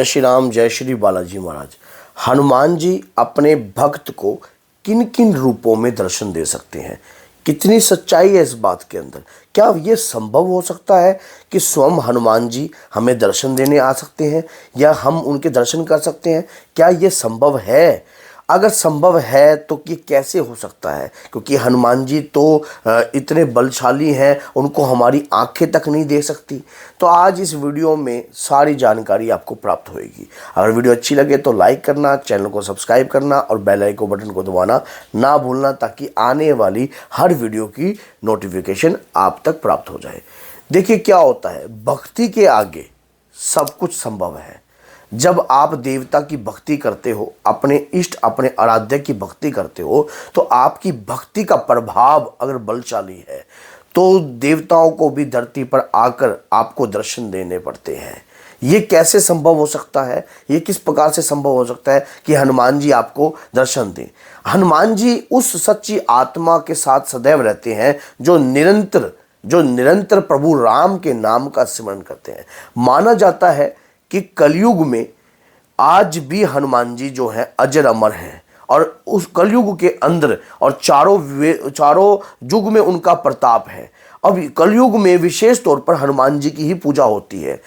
जय श्री राम, जय श्री बालाजी महाराज। हनुमान जी अपने भक्त को किन किन रूपों में दर्शन दे सकते हैं? कितनी सच्चाई है इस बात के अंदर? क्या ये संभव हो सकता है कि स्वयं हनुमान जी हमें दर्शन देने आ सकते हैं या हम उनके दर्शन कर सकते हैं? क्या ये संभव है? अगर संभव है तो ये कैसे हो सकता है? क्योंकि हनुमान जी तो इतने बलशाली हैं, उनको हमारी आंखें तक नहीं दे सकती। तो आज इस वीडियो में सारी जानकारी आपको प्राप्त होगी। अगर वीडियो अच्छी लगे तो लाइक करना, चैनल को सब्सक्राइब करना और बेल आइकन बटन को दबाना ना भूलना, ताकि आने वाली हर वीडियो की नोटिफिकेशन आप तक प्राप्त हो जाए। देखिए क्या होता है, भक्ति के आगे सब कुछ संभव है। जब आप देवता की भक्ति करते हो, अपने इष्ट अपने आराध्य की भक्ति करते हो, तो आपकी भक्ति का प्रभाव अगर बलशाली है तो देवताओं को भी धरती पर आकर आपको दर्शन देने पड़ते हैं। ये कैसे संभव हो सकता है? ये किस प्रकार से संभव हो सकता है कि हनुमान जी आपको दर्शन दें? हनुमान जी उस सच्ची आत्मा के साथ सदैव रहते हैं जो निरंतर प्रभु राम के नाम का स्मरण करते हैं। माना जाता है कि कलयुग में आज भी हनुमान जी जो है अजर अमर हैं और उस कलयुग के अंदर और चारों युग में उनका प्रताप है। अब कलयुग में विशेष तौर पर हनुमान जी की ही पूजा होती है,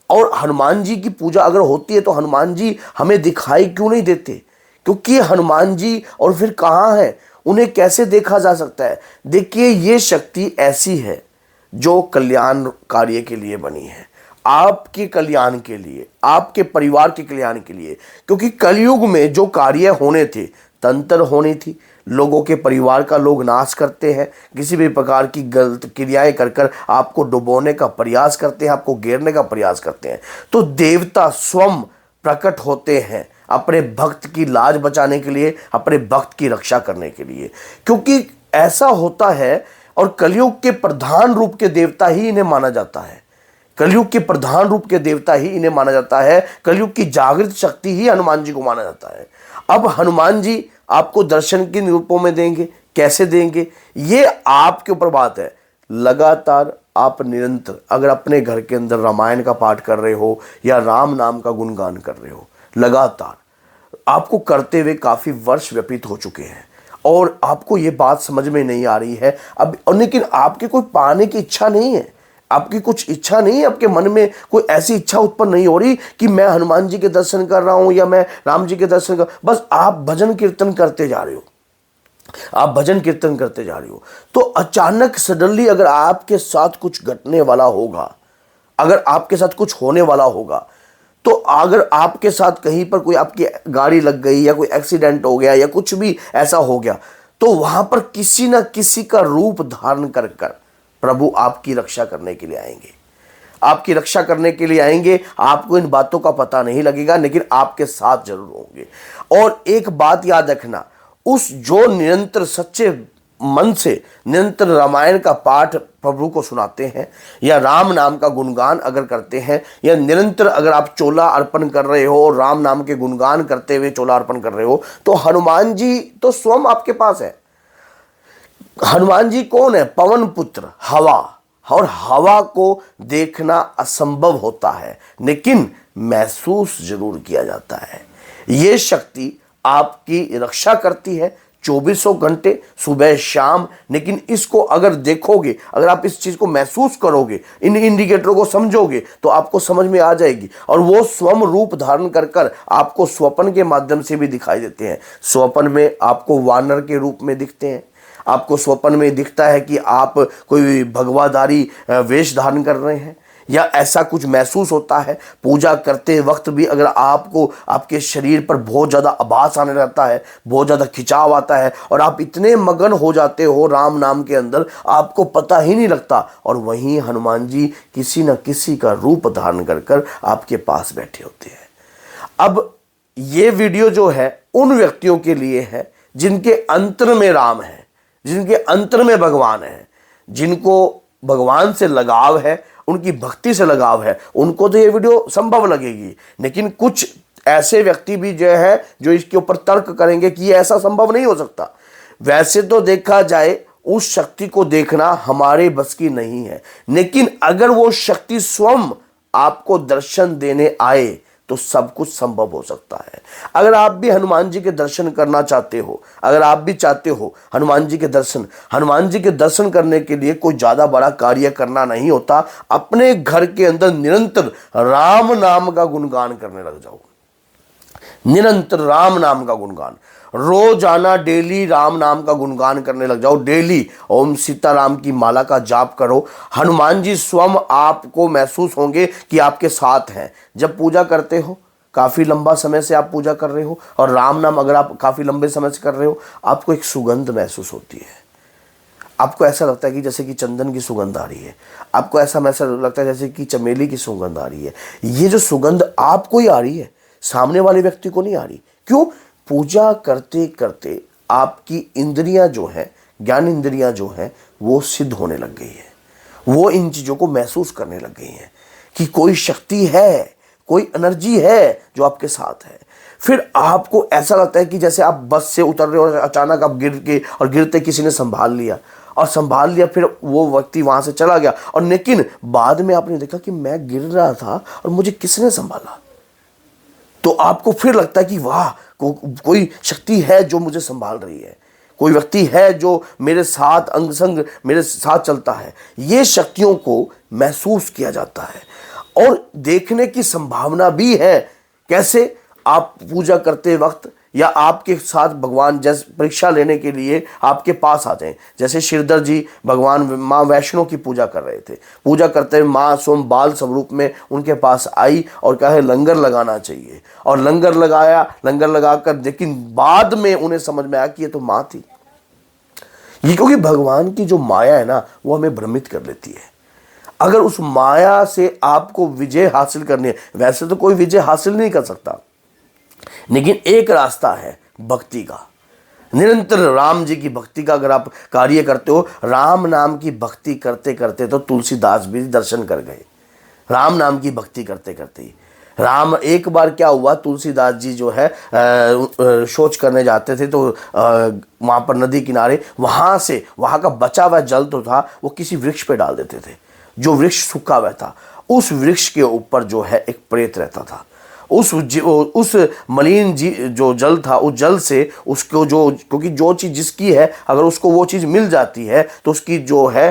और हनुमान जी की पूजा अगर होती है तो हनुमान जी हमें दिखाई क्यों नहीं देते? क्योंकि हनुमान जी और फिर कहाँ है, उन्हें कैसे देखा जा सकता है? देखिए, ये शक्ति ऐसी है जो कल्याण कार्य के लिए बनी है, आपके कल्याण के लिए, आपके परिवार के कल्याण के लिए। क्योंकि कलयुग में जो कार्य होने थे, तंत्र होनी थी, लोगों के परिवार का लोग नाश करते हैं, किसी भी प्रकार की गलत क्रियाएं कर आपको डुबोने का प्रयास करते हैं, आपको घेरने का प्रयास करते हैं। तो देवता स्वयं प्रकट होते हैं अपने भक्त की लाज बचाने के लिए, अपने भक्त की रक्षा करने के लिए। क्योंकि ऐसा होता है, और कलयुग के प्रधान रूप के देवता ही इन्हें माना जाता है। कलयुग के प्रधान रूप के देवता ही इन्हें माना जाता है। कलयुग की जागृत शक्ति ही हनुमान जी को माना जाता है। अब हनुमान जी आपको दर्शन किन रूपों में देंगे, कैसे देंगे, ये आपके ऊपर बात है। लगातार आप निरंतर अगर अपने घर के अंदर रामायण का पाठ कर रहे हो या राम नाम का गुणगान कर रहे हो, लगातार आपको करते हुए काफी वर्ष व्यतीत हो चुके हैं और आपको ये बात समझ में नहीं आ रही है अब, लेकिन आपके कोई पाने की इच्छा नहीं है, आपकी कुछ इच्छा नहीं है, आपके मन में कोई ऐसी इच्छा उत्पन्न नहीं हो रही कि मैं हनुमान जी के दर्शन कर रहा हूं या मैं राम जी के दर्शन कर, बस आप भजन कीर्तन करते जा रहे हो, आप भजन कीर्तन करते जा रहे हो। तो अचानक सडनली अगर आपके साथ कुछ घटने वाला होगा, अगर आपके साथ कुछ होने वाला होगा, तो अगर आपके साथ कहीं पर कोई आपकी गाड़ी लग गई या कोई एक्सीडेंट हो गया या कुछ भी ऐसा हो गया, तो वहां पर किसी ना किसी का रूप धारण कर प्रभु आपकी रक्षा करने के लिए आएंगे, आपकी रक्षा करने के लिए आएंगे। आपको इन बातों का पता नहीं लगेगा, लेकिन आपके साथ जरूर होंगे। और एक बात याद रखना, उस जो निरंतर सच्चे मन से निरंतर रामायण का पाठ प्रभु को सुनाते हैं या राम नाम का गुणगान अगर करते हैं, या निरंतर अगर आप चोला अर्पण कर रहे हो और राम नाम के गुणगान करते हुए चोला अर्पण कर रहे हो, तो हनुमान जी तो स्वयं आपके पास है। हनुमान जी कौन है? पवन पुत्र, हवा। और हवा को देखना असंभव होता है, लेकिन महसूस जरूर किया जाता है। यह शक्ति आपकी रक्षा करती है 24 घंटे, सुबह शाम। लेकिन इसको अगर देखोगे, अगर आप इस चीज को महसूस करोगे, इन इंडिकेटरों को समझोगे, तो आपको समझ में आ जाएगी। और वो स्वयं रूप धारण कर आपको स्वप्न के माध्यम से भी दिखाई देते हैं। स्वप्न में आपको वानर के रूप में दिखते हैं, आपको स्वप्न में दिखता है कि आप कोई भगवाधारी वेश धारण कर रहे हैं, या ऐसा कुछ महसूस होता है। पूजा करते वक्त भी अगर आपको आपके शरीर पर बहुत ज़्यादा आभास आने लगता है, बहुत ज़्यादा खिंचाव आता है और आप इतने मगन हो जाते हो राम नाम के अंदर, आपको पता ही नहीं लगता। और वहीं हनुमान जी किसी न किसी का रूप धारण कर आपके पास बैठे होते हैं। अब ये वीडियो जो है उन व्यक्तियों के लिए है जिनके अंतर में राम है, जिनके अंतर में भगवान है, जिनको भगवान से लगाव है, उनकी भक्ति से लगाव है, उनको तो ये वीडियो संभव लगेगी। लेकिन कुछ ऐसे व्यक्ति भी जो है जो इसके ऊपर तर्क करेंगे कि ये ऐसा संभव नहीं हो सकता। वैसे तो देखा जाए उस शक्ति को देखना हमारे बस की नहीं है, लेकिन अगर वो शक्ति स्वयं आपको दर्शन देने आए तो सब कुछ संभव हो सकता है। अगर आप भी हनुमान जी के दर्शन करना चाहते हो, अगर आप भी चाहते हो हनुमान जी के दर्शन करने के लिए कोई ज़्यादा बड़ा कार्य करना नहीं होता। अपने घर के अंदर निरंतर राम नाम का गुणगान करने लग जाओ। निरंतर राम नाम का गुणगान, रोजाना डेली राम नाम का गुणगान करने लग जाओ। डेली ओम सीताराम की माला का जाप करो। हनुमान जी स्वयं आपको महसूस होंगे कि आपके साथ हैं। जब पूजा करते हो, काफ़ी लंबा समय से आप पूजा कर रहे हो और राम नाम अगर आप काफ़ी लंबे समय से कर रहे हो, आपको एक सुगंध महसूस होती है। आपको ऐसा लगता है कि जैसे कि चंदन की सुगंध आ रही है। आपको ऐसा महसूस लगता है जैसे कि चमेली की सुगंध आ रही है। ये जो सुगंध आपको ही आ रही है, सामने वाले व्यक्ति को नहीं आ रही। क्यों? पूजा करते करते आपकी इंद्रियां जो है, ज्ञान इंद्रियां जो है, वो सिद्ध होने लग गई है। वो इन चीज़ों को महसूस करने लग गई हैं कि कोई शक्ति है, कोई एनर्जी है जो आपके साथ है। फिर आपको ऐसा लगता है कि जैसे आप बस से उतर रहे हो और अचानक आप गिरते किसी ने संभाल लिया, फिर वो व्यक्ति वहाँ से चला गया और लेकिन बाद में आपने देखा कि मैं गिर रहा था और मुझे किसने संभाला। तो आपको फिर लगता है कि वाह, कोई शक्ति है जो मुझे संभाल रही है, कोई व्यक्ति है जो मेरे साथ अंग संग मेरे साथ चलता है। ये शक्तियों को महसूस किया जाता है और देखने की संभावना भी है। कैसे? आप पूजा करते वक्त या आपके साथ भगवान जैसे परीक्षा लेने के लिए आपके पास आ जाएं। जैसे श्रीधर जी भगवान माँ वैष्णो की पूजा कर रहे थे, पूजा करते हुए माँ स्वयं बाल स्वरूप में उनके पास आई और कहे लंगर लगाना चाहिए, और लंगर लगाकर लेकिन बाद में उन्हें समझ में आया कि ये तो माँ थी। ये क्योंकि भगवान की जो माया है ना, वो हमें भ्रमित कर लेती है। अगर उस माया से आपको विजय हासिल करनी है, वैसे तो कोई विजय हासिल नहीं कर सकता, लेकिन एक रास्ता है भक्ति का। निरंतर राम जी की भक्ति का अगर आप कार्य करते हो, राम नाम की भक्ति करते करते तो तुलसीदास भी दर्शन कर गए। राम नाम की भक्ति करते करते ही एक बार क्या हुआ, तुलसीदास जी जो है शौच करने जाते थे, तो वहाँ पर नदी किनारे वहाँ का बचा हुआ जल तो था, वो किसी वृक्ष पे डाल देते थे। जो वृक्ष सूखा हुआ था, उस वृक्ष के ऊपर जो है एक प्रेत रहता था। उस मलिन जो जल था, उस जल से उसको क्योंकि जो चीज़ जिसकी है, अगर उसको वो चीज़ मिल जाती है तो उसकी जो है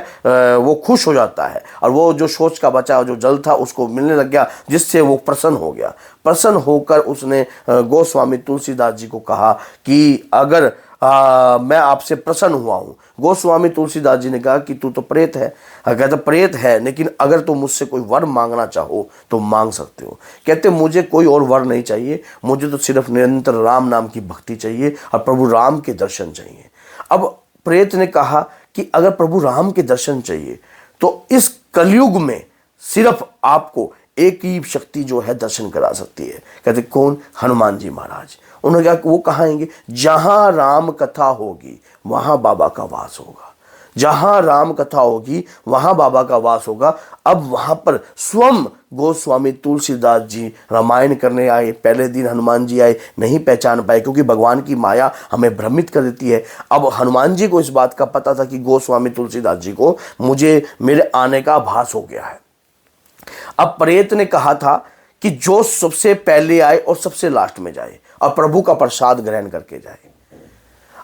वो खुश हो जाता है। और वो जो शौच का बचा जो जल था उसको मिलने लग गया, जिससे वो प्रसन्न हो गया। प्रसन्न होकर उसने गोस्वामी तुलसीदास जी को कहा कि अगर मैं आपसे प्रसन्न हुआ हूँ। गोस्वामी तुलसीदास जी ने कहा कि तू तो प्रेत है। कहते प्रेत है, लेकिन अगर तुम मुझसे कोई वर मांगना चाहो तो मांग सकते हो। कहते मुझे कोई और वर नहीं चाहिए, मुझे तो सिर्फ निरंतर राम नाम की भक्ति चाहिए और प्रभु राम के दर्शन चाहिए। अब प्रेत ने कहा कि अगर प्रभु राम के दर्शन चाहिए तो इस कलयुग में सिर्फ आपको एक ही शक्ति जो है दर्शन करा सकती है। कहते कौन? हनुमान जी महाराज। उन्होंने कहा वो कहाँ आएंगे? जहां राम कथा होगी वहां बाबा का वास होगा। जहां राम कथा होगी वहां बाबा का वास होगा। अब वहां पर स्वयं गोस्वामी तुलसीदास जी रामायण करने आए। पहले दिन हनुमान जी आए, नहीं पहचान पाए क्योंकि भगवान की माया हमें भ्रमित कर देती है। अब हनुमान जी को इस बात का पता था कि गोस्वामी तुलसीदास जी को मुझे मेरे आने का आभास हो गया है। अब प्रेत ने कहा था कि जो सबसे पहले आए और सबसे लास्ट में जाए और प्रभु का प्रसाद ग्रहण करके जाए।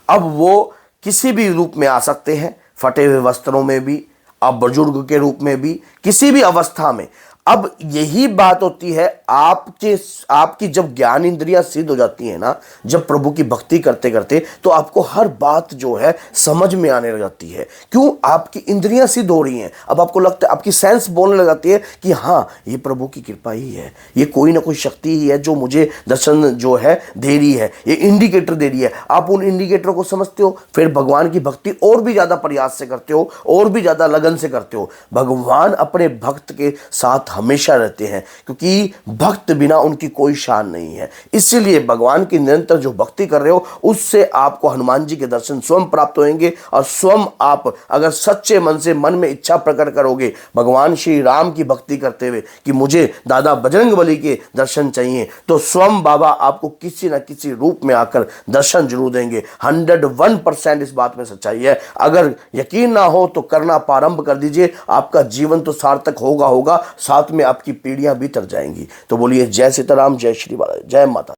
अब वो किसी भी रूप में आ सकते हैं, फटे हुए वस्त्रों में भी, अब बुजुर्ग के रूप में भी, किसी भी अवस्था में। अब यही बात होती है आपकी जब ज्ञान इंद्रियां सिद्ध हो जाती है ना, जब प्रभु की भक्ति करते करते, तो आपको हर बात जो है समझ में आने लग जाती है। क्यों? आपकी इंद्रियां सिद्ध हो रही हैं। अब आपको लगता है, आपकी सेंस बोलने लग जाती है कि हाँ, ये प्रभु की कृपा ही है, ये कोई ना कोई शक्ति ही है जो मुझे दर्शन जो है दे रही है, ये इंडिकेटर दे रही है। आप उन इंडिकेटर को समझते हो, फिर भगवान की भक्ति और भी ज़्यादा प्रयास से करते हो, और भी ज़्यादा लगन से करते हो। भगवान अपने भक्त के साथ हमेशा रहते हैं, क्योंकि भक्त बिना उनकी कोई शान नहीं है। इसलिए भगवान की निरंतर जो भक्ति कर रहे हो, उससे आपको हनुमान जी के दर्शन स्वयं प्राप्त होंगे। और स्वयं आप अगर सच्चे मन से मन में इच्छा प्रकट करोगे भगवान श्री राम की भक्ति करते हुए कि मुझे दादा बजरंगबली के दर्शन चाहिए, तो स्वयं बाबा आपको किसी न किसी रूप में आकर दर्शन जरूर देंगे। 101% इस बात में सच्चाई है। अगर यकीन ना हो तो करना प्रारंभ कर दीजिए, आपका जीवन तो सार्थक होगा। साथ में आपकी पीढ़ियां भी तक जाएंगी। तो बोलिए जय सीताराम, जय श्री बालाजी, जय माता।